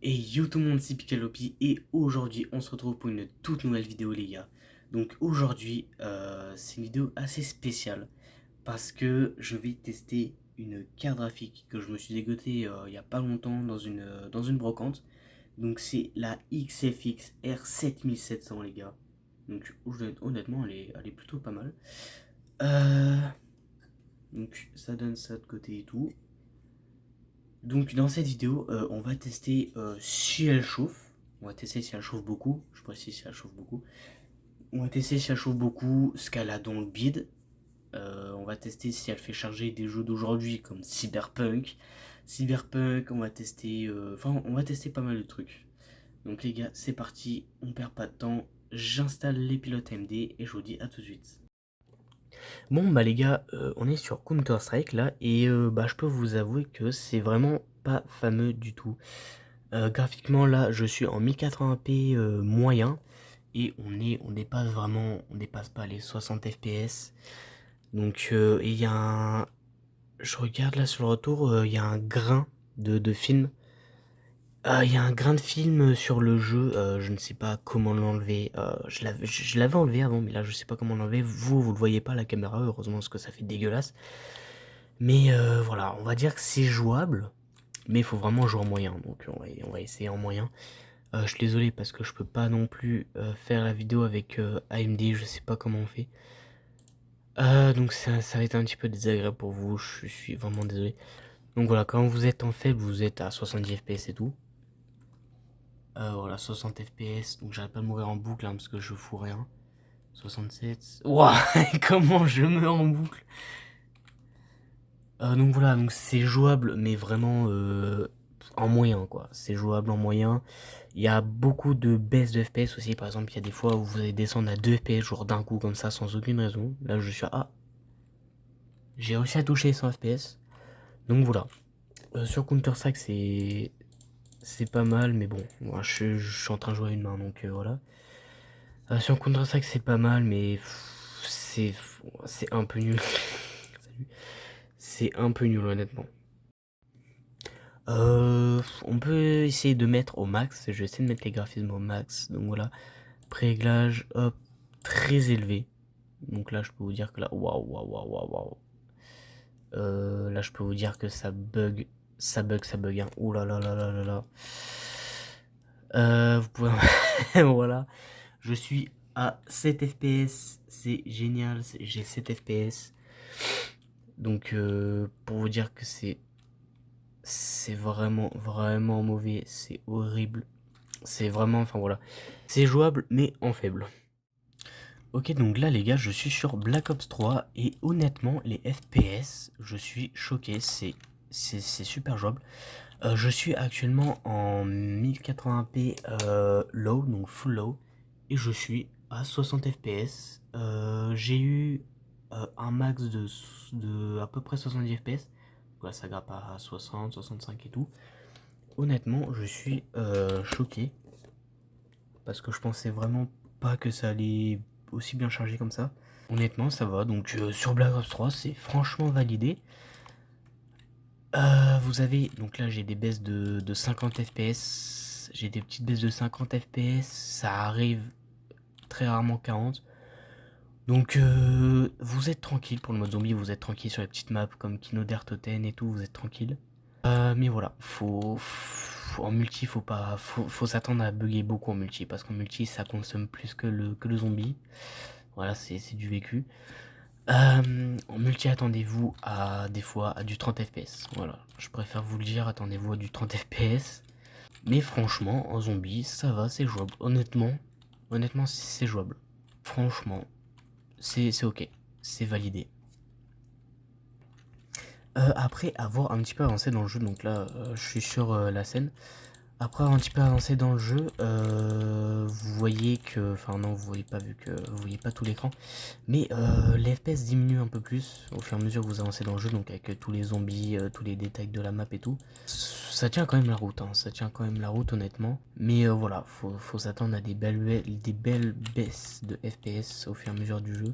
Et yo tout le monde, c'est Picalopi et aujourd'hui on se retrouve pour une toute nouvelle vidéo les gars. Donc aujourd'hui c'est une vidéo assez spéciale parce que je vais tester une carte graphique que je me suis dégotée il y a pas longtemps dans une brocante. Donc c'est la XFX R7700 les gars. Donc honnêtement elle est plutôt pas mal. Euh, donc ça donne ça de côté et tout. Donc dans cette vidéo, on va tester si elle chauffe. On va tester si elle chauffe beaucoup. Je précise si elle chauffe beaucoup. On va tester si elle chauffe beaucoup, ce qu'elle a dans le bid. On va tester si elle fait charger des jeux d'aujourd'hui comme Cyberpunk. Cyberpunk, on va tester... Enfin, on va tester pas mal de trucs. Donc les gars, c'est parti. On perd pas de temps. J'installe les pilotes AMD et je vous dis à tout de suite. Bon bah les gars, on est sur Counter Strike là et bah je peux vous avouer que c'est vraiment pas fameux du tout. Graphiquement là je suis en 1080p moyen et on dépasse pas les 60 fps. Donc il y a je regarde là sur le retour, il y a un grain de film. Il y a un grain de film sur le jeu, je ne sais pas comment l'enlever. Je l'avais enlevé avant, mais là je sais pas comment l'enlever. Vous le voyez pas à la caméra, heureusement parce que ça fait dégueulasse. Mais voilà, on va dire que c'est jouable, mais il faut vraiment jouer en moyen. Donc on va essayer en moyen. Je suis désolé parce que je peux pas non plus faire la vidéo avec AMD, je sais pas comment on fait. Donc ça va être un petit peu désagréable pour vous, je suis vraiment désolé. Donc voilà, quand vous êtes en faible, vous êtes à 70 fps et tout. Voilà, 60 fps, donc j'arrête pas de mourir en boucle hein, parce que je fous rien. 67. Waouh, comment je meurs en boucle. Donc voilà, donc c'est jouable, mais vraiment en moyen quoi. C'est jouable en moyen. Il y a beaucoup de baisse de FPS aussi. Par exemple, il y a des fois où vous allez descendre à 2 FPS, genre d'un coup comme ça, sans aucune raison. Là, je suis à... Ah, j'ai réussi à toucher 100 FPS. Donc voilà. Sur Counter-Strike, c'est pas mal, mais bon, moi, je suis en train de jouer à une main, donc voilà. Sur Counter-Strike, c'est pas mal, mais c'est un peu nul. Salut. C'est un peu nul, honnêtement. On peut essayer de mettre au max. Je vais essayer de mettre les graphismes au max. Donc voilà. Préréglage, hop, très élevé. Donc là, je peux vous dire que là, waouh, waouh, waouh, waouh, waouh. Là, je peux vous dire que ça bug, ça bug. Hein. Ouh là là là là là là. Vous pouvez, voilà. Je suis à 7 FPS. C'est génial. J'ai 7 FPS. Donc, pour vous dire que c'est vraiment, vraiment mauvais. C'est horrible. C'est vraiment, enfin voilà. C'est jouable, mais en faible. Ok, donc là, les gars, je suis sur Black Ops 3. Et honnêtement, les FPS, je suis choqué. C'est super jouable. Je suis actuellement en 1080p low, donc full low. Et je suis à 60 FPS. J'ai eu un max de à peu près 70 FPS. Ouais, ça grappe à 60, 65 et tout. Honnêtement, je suis choqué. Parce que je pensais vraiment pas que ça allait aussi bien charger comme ça. Honnêtement, ça va. Donc sur Black Ops 3, c'est franchement validé. Vous avez... Donc là, j'ai des baisses de 50 FPS. J'ai des petites baisses de 50 FPS. Ça arrive très rarement 40. Donc vous êtes tranquille pour le mode zombie. Vous êtes tranquille sur les petites maps comme Kinoder Toten et tout. Vous êtes tranquille. Mais voilà, en multi, faut s'attendre à bugger beaucoup en multi, parce qu'en multi, ça consomme plus que le zombie. Voilà, c'est du vécu. En multi, attendez-vous à des fois à du 30 FPS. Voilà, je préfère vous le dire, attendez-vous à du 30 FPS. Mais franchement, en zombie, ça va, c'est jouable. Honnêtement, c'est jouable. Franchement, c'est ok, c'est validé. Après avoir un petit peu avancé dans le jeu, donc là, je suis sur la scène. Après avoir un petit peu avancé dans le jeu, vous voyez que... Enfin non, vous voyez pas vu que vous voyez pas tout l'écran. Mais les FPS diminuent un peu plus au fur et à mesure que vous avancez dans le jeu. Donc avec tous les zombies, tous les détails de la map et tout. Ça tient quand même la route, hein, ça tient quand même la route honnêtement. Mais voilà, faut s'attendre à des belles baisses de FPS au fur et à mesure du jeu.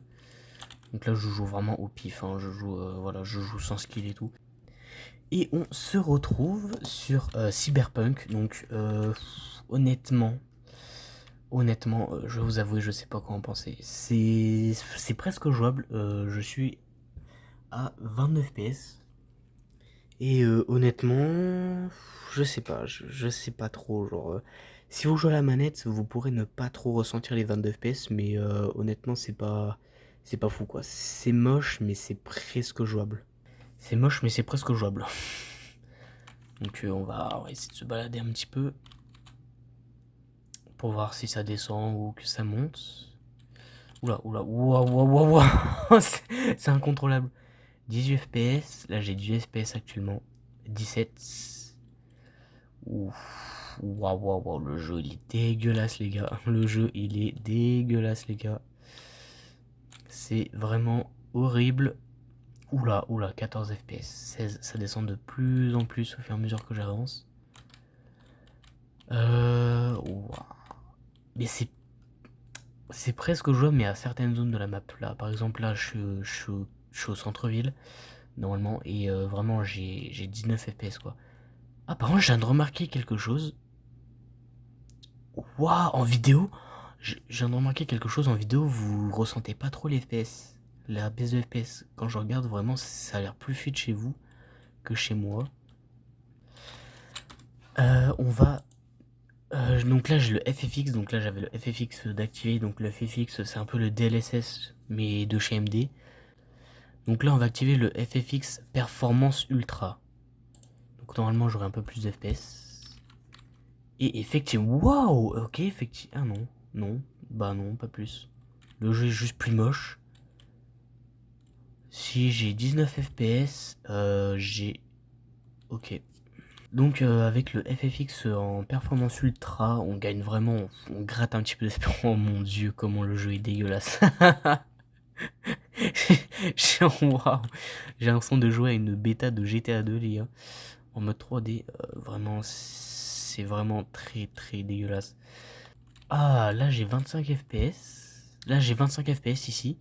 Donc là je joue vraiment au pif, hein, voilà, je joue sans skill et tout. Et on se retrouve sur Cyberpunk. Donc honnêtement, je vais vous avouer, je sais pas quoi en penser. C'est presque jouable. Je suis à 29 FPS. Et honnêtement, je sais pas, je sais pas trop. Genre, si vous jouez à la manette, vous pourrez ne pas trop ressentir les 22 FPS, mais honnêtement, c'est pas fou quoi. C'est moche, mais c'est presque jouable. C'est moche, mais c'est presque jouable. Donc on va essayer de se balader un petit peu pour voir si ça descend ou que ça monte. Oula, oula, ouah, ouah, ouah, ouah. C'est incontrôlable. 18 FPS, là j'ai 18 FPS actuellement. 17. Ouf. Waouh, waouh, waouh, le jeu il est dégueulasse les gars. Le jeu il est dégueulasse les gars. C'est vraiment horrible. Oula, oula, 14 FPS. 16, ça descend de plus en plus au fur et à mesure que j'avance. Ouah. Mais c'est presque jouable, mais à certaines zones de la map. Là, par exemple, là, je suis au centre-ville, normalement, et vraiment, j'ai 19 FPS, quoi. Ah, par contre, je viens de remarquer quelque chose. Waouh, en vidéo, je viens de remarquer quelque chose en vidéo, vous ressentez pas trop les FPS, la baisse de FPS. Quand je regarde, vraiment, ça a l'air plus fluide chez vous que chez moi. On va... donc là, j'ai le FFX, donc là, j'avais le FFX d'activer. Donc le FFX, c'est un peu le DLSS, mais de chez AMD. Donc là, on va activer le FFX Performance Ultra. Donc normalement, j'aurai un peu plus de FPS. Et effectivement, waouh, ok, effectivement, ah non, non, bah non, pas plus. Le jeu est juste plus moche. Si j'ai 19 FPS, j'ai... Ok. Donc avec le FFX en performance ultra, on gagne vraiment, on gratte un petit peu d'espérance. Oh mon dieu, comment le jeu est dégueulasse. Waouh. J'ai l'impression de jouer à une bêta de GTA 2 les gars. En mode 3D, vraiment, c'est vraiment très très dégueulasse. Ah, là j'ai 25 FPS. Là j'ai 25 FPS ici.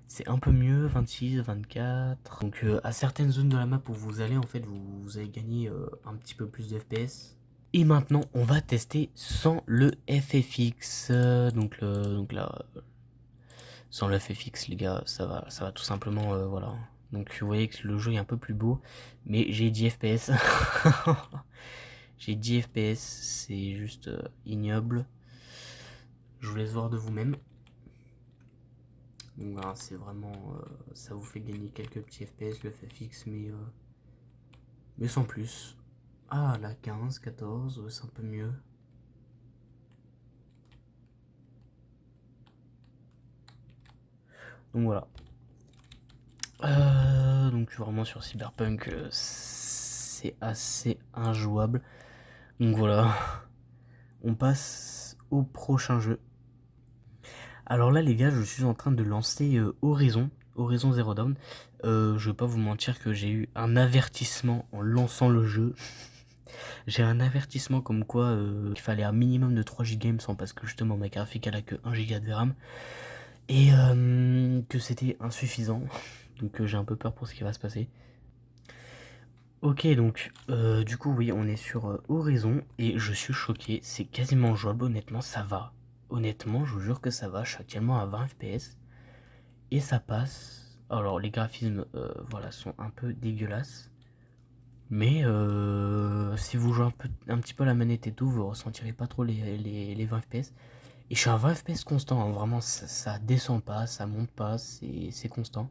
C'est un peu mieux, 26, 24. Donc à certaines zones de la map où vous allez, en fait, vous allez gagner un petit peu plus de FPS. Et maintenant, on va tester sans le FFX. Donc là, sans le FFX, les gars, ça va tout simplement, voilà. Donc vous voyez que le jeu est un peu plus beau, mais j'ai 10 FPS. J'ai 10 FPS, c'est juste ignoble. Je vous laisse voir de vous-même. Donc voilà, c'est vraiment, ça vous fait gagner quelques petits FPS, le FFX, mais sans plus. Ah, là, 15, 14, c'est un peu mieux. Donc voilà. Donc vraiment sur Cyberpunk, c'est assez injouable. Donc voilà. On passe au prochain jeu. Alors là les gars, je suis en train de lancer Horizon Zero Dawn. Je vais pas vous mentir que j'ai eu un avertissement en lançant le jeu. J'ai un avertissement comme quoi il fallait un minimum de 3 Go il me semble, parce que justement ma graphique elle a que 1 Go de RAM. Et que c'était insuffisant. Donc j'ai un peu peur pour ce qui va se passer. Ok, donc du coup oui, on est sur Horizon et je suis choqué, c'est quasiment jouable, honnêtement ça va. Honnêtement, je vous jure que ça va, je suis actuellement à 20 FPS et ça passe. Alors les graphismes voilà, sont un peu dégueulasses. Mais si vous jouez un petit peu à la manette et tout, vous ressentirez pas trop les 20 FPS. Et je suis à 20 FPS constant, hein, vraiment ça descend pas, ça monte pas, c'est constant.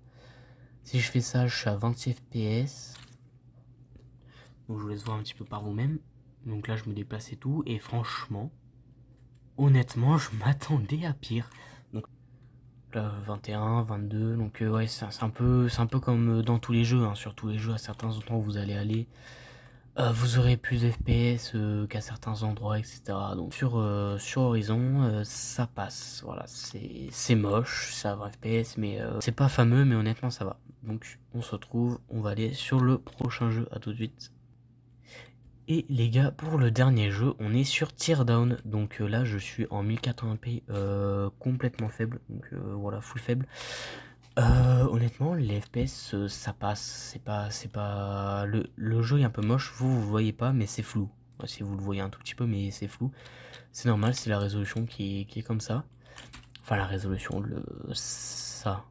Si je fais ça, je suis à 26 FPS. Donc je vous laisse voir un petit peu par vous-même. Donc là je me déplace et tout. Et franchement, honnêtement, je m'attendais à pire. Donc là 21, 22. Donc ouais, c'est un peu comme dans tous les jeux. Hein. Sur tous les jeux, à certains endroits où vous allez aller, vous aurez plus de FPS qu'à certains endroits, etc. Donc sur Horizon, ça passe. Voilà, c'est moche, ça va FPS, mais c'est pas fameux, mais honnêtement ça va. Donc on se retrouve, on va aller sur le prochain jeu. À tout de suite. Et les gars, pour le dernier jeu, on est sur Teardown. Donc là, je suis en 1080p complètement faible. Donc voilà, full faible. Honnêtement, les FPS, ça passe. C'est pas. Le jeu est un peu moche. Vous voyez pas, mais c'est flou. Ouais, si vous le voyez un tout petit peu, mais c'est flou. C'est normal, c'est la résolution qui est comme ça. Enfin, la résolution, ça.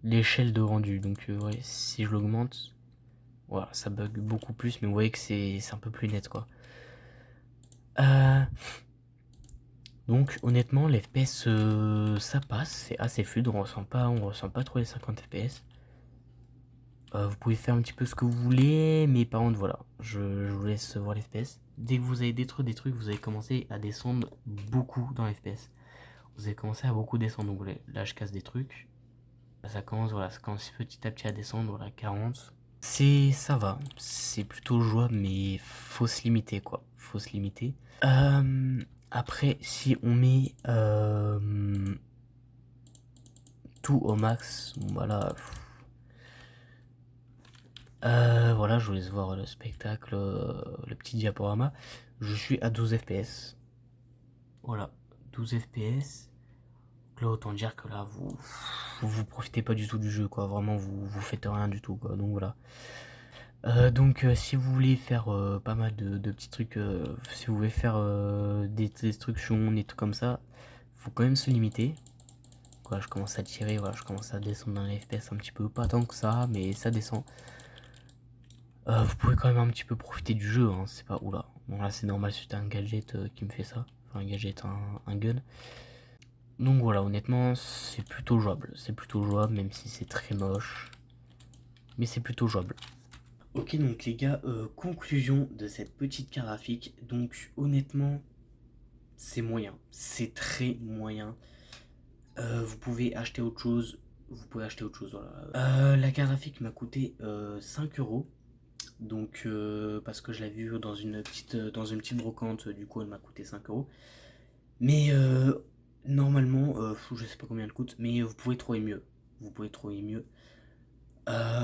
L'échelle de rendu. Donc, ouais, si je l'augmente, voilà, ça bug beaucoup plus, mais vous voyez que c'est un peu plus net, quoi. Euh, donc, honnêtement, les FPS, ça passe. C'est assez fluide. On ressent pas trop les 50 FPS. Vous pouvez faire un petit peu ce que vous voulez, mais par contre, voilà, je vous laisse voir les FPS. Dès que vous avez détruit des trucs, vous allez commencer à descendre beaucoup dans les FPS. Vous allez commencer à beaucoup descendre. Donc, là, je casse des trucs. Ça commence petit à petit à descendre, voilà, 40. Ça va, c'est plutôt jouable, mais faut se limiter, quoi. Faut se limiter. Après, si on met tout au max, bon, voilà. Voilà, je vous laisse voir le spectacle, le petit diaporama. Je suis à 12 FPS. Voilà, 12 FPS. Là, autant dire que là, vous profitez pas du tout du jeu, quoi. Vraiment, vous faites rien du tout, quoi. Donc voilà. Donc, si vous voulez faire pas mal de petits trucs, si vous voulez faire des destructions, des trucs comme ça, faut quand même se limiter. Quoi, je commence à tirer, voilà, je commence à descendre dans les FPS un petit peu, pas tant que ça, mais ça descend. Vous pouvez quand même un petit peu profiter du jeu, hein, c'est pas. Oula. Bon, là, c'est normal, c'était un gadget qui me fait ça. Enfin, un gadget, un gun. Donc voilà, honnêtement, c'est plutôt jouable. C'est plutôt jouable, même si c'est très moche. Mais c'est plutôt jouable. Ok, donc les gars, conclusion de cette petite carte graphique. Donc honnêtement, c'est moyen. C'est très moyen. Vous pouvez acheter autre chose. Vous pouvez acheter autre chose, voilà. La carte graphique m'a coûté 5 euros. Donc, parce que je l'ai vue dans une petite brocante, du coup elle m'a coûté 5 euros. Mais normalement, je sais pas combien elle coûte, mais vous pouvez trouver mieux. Vous pouvez trouver mieux.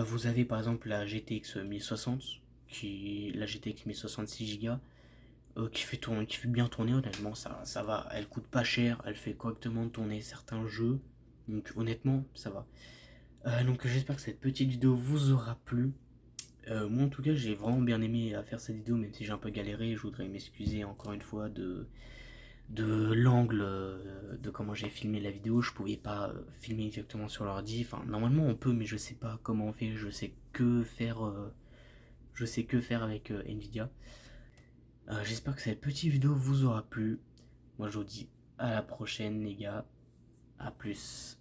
Vous avez par exemple la GTX 1060, la GTX 1066 Go, qui fait bien tourner, honnêtement, ça va. Elle coûte pas cher, elle fait correctement tourner certains jeux. Donc honnêtement, ça va. Donc j'espère que cette petite vidéo vous aura plu. Moi en tout cas j'ai vraiment bien aimé à faire cette vidéo, même si j'ai un peu galéré. Je voudrais m'excuser encore une fois de l'angle, de comment j'ai filmé la vidéo. Je pouvais pas filmer exactement sur l'ordi. Enfin normalement on peut, mais je sais pas comment on fait. Je sais que faire avec Nvidia. J'espère que cette petite vidéo vous aura plu. Moi je vous dis à la prochaine les gars. À plus.